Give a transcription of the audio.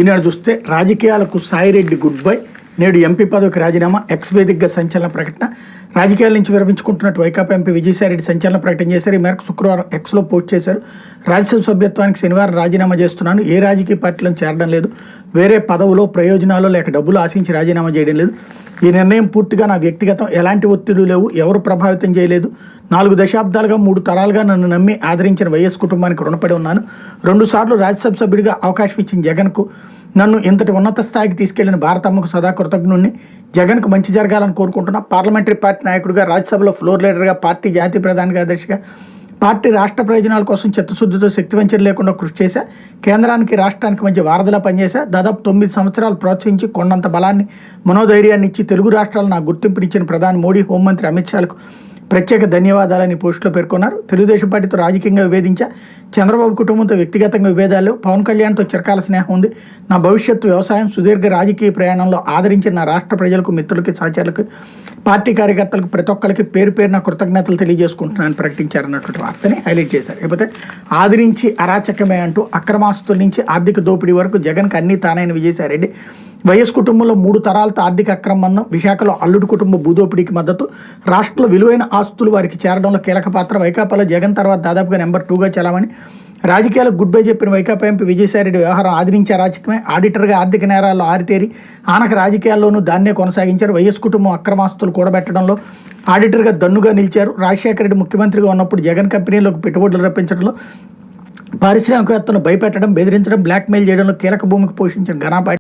ఈనాడు చూస్తే రాజకీయాలకు Sai Reddy good bye, నేడు ఎంపీ పదవికి రాజీనామా, ఎక్స్ వేదికగా సంచలన ప్రకటన. రాజకీయాల నుంచి విరమించుకుంటున్నట్టు వైకాపా ఎంపీ విజయసాయిరెడ్డి సంచలన ప్రకటన చేశారు. ఈ మేరకు శుక్రవారం ఎక్స్లో పోస్ట్ చేశారు. రాజ్యసభ సభ్యత్వానికి శనివారం రాజీనామా చేస్తున్నాను. ఏ రాజకీయ పార్టీలను చేరడం లేదు. వేరే పదవులో ప్రయోజనాలు లేక డబ్బులు ఆశించి రాజీనామా చేయడం లేదు. ఈ నిర్ణయం పూర్తిగా నా వ్యక్తిగతం, ఎలాంటి ఒత్తిడి లేవు, ఎవరు ప్రభావితం చేయలేదు. 4 దశాబ్దాలుగా 3 తరాలుగా నన్ను నమ్మి ఆదరించిన వైఎస్ కుటుంబానికి రుణపడి ఉన్నాను. 2 సార్లు రాజ్యసభ సభ్యుడిగా అవకాశం ఇచ్చిన జగన్కు, నన్ను ఇంతటి ఉన్నత స్థాయికి తీసుకెళ్లిన భారతమ్మకు సదా కృతజ్ఞుణ్ణి. జగన్కు మంచి జరగాలని కోరుకుంటున్నా. పార్లమెంటరీ పార్టీ నాయకుడిగా, రాజ్యసభలో ఫ్లోర్ లీడర్గా, పార్టీ జాతీయ ప్రధాన కార్యదర్శిగా, పార్టీ రాష్ట్ర ప్రయోజనాల కోసం చిత్తశుద్ధితో శక్తివంచన లేకుండా కృషి చేశా. కేంద్రానికి రాష్ట్రానికి మధ్య వారధిలా పనిచేశా. దాదాపు 9 సంవత్సరాలు ప్రోత్సహించి కొండంత బలాన్ని, మనోధైర్యాన్ని ఇచ్చి తెలుగు రాష్ట్రాలు నాకు గుర్తింపునిచ్చిన ప్రధాని మోడీ, హోంమంత్రి అమిత్ షాలకు ప్రత్యేక ధన్యవాదాలని పోస్టులో పేర్కొన్నారు. తెలుగుదేశం పార్టీతో రాజకీయంగా విభేదించా. చంద్రబాబు కుటుంబంతో వ్యక్తిగతంగా విభేదాలు. పవన్ కళ్యాణ్తో చిరకాల స్నేహం ఉంది. నా భవిష్యత్తు వ్యవసాయం. సుదీర్ఘ రాజకీయ ప్రయాణంలో ఆదరించిన నా రాష్ట్ర ప్రజలకు, మిత్రులకి, సహచరులకు, పార్టీ కార్యకర్తలకు ప్రతి ఒక్కరికి పేరు పేరున కృతజ్ఞతలు తెలియజేసుకుంటున్నానని ప్రకటించారన్నటువంటి వార్తని హైలైట్ చేశారు. లేకపోతే ఆదరించి అరాచకమే అంటూ అక్రమాస్తుల నుంచి ఆర్థిక దోపిడీ వరకు జగన్కి అన్నీ తానైన విజయసాయిరెడ్డి. వైఎస్ కుటుంబంలో 3 తరాలతో ఆర్థిక అక్రమం. విశాఖలో అల్లుడు కుటుంబ భూదోపిడీకి మద్దతు. రాష్ట్రంలో విలువైన ఆస్తులు వారికి చేరడంలో కీలక పాత్ర. వైకాపాలో జగన్ తర్వాత దాదాపుగా నెంబర్ 2గా చలామణి. రాజకీయాలకు గుడ్ బై చెప్పిన వైకాపా ఎంపీ విజయసాయిరెడ్డి వ్యవహారం ఆదరించే అరాచకమే. ఆడిటర్గా ఆర్థిక నేరాల్లో ఆరితేరి ఆనక రాజకీయాల్లోనూ దాన్నే కొనసాగించారు. వైఎస్ కుటుంబం అక్రమాస్తులు కూడబెట్టడంలో ఆడిటర్గా దన్నుగా నిలిచారు. రాజశేఖర రెడ్డి ముఖ్యమంత్రిగా ఉన్నప్పుడు జగన్ కంపెనీలకు పెట్టుబడులు రప్పించడంలో, పారిశ్రామికవేత్తలను భయపెట్టడం, బెదిరించడం, బ్లాక్మెయిల్ చేయడంలో కీలక భూమికి పోషించిన ఘనపాటి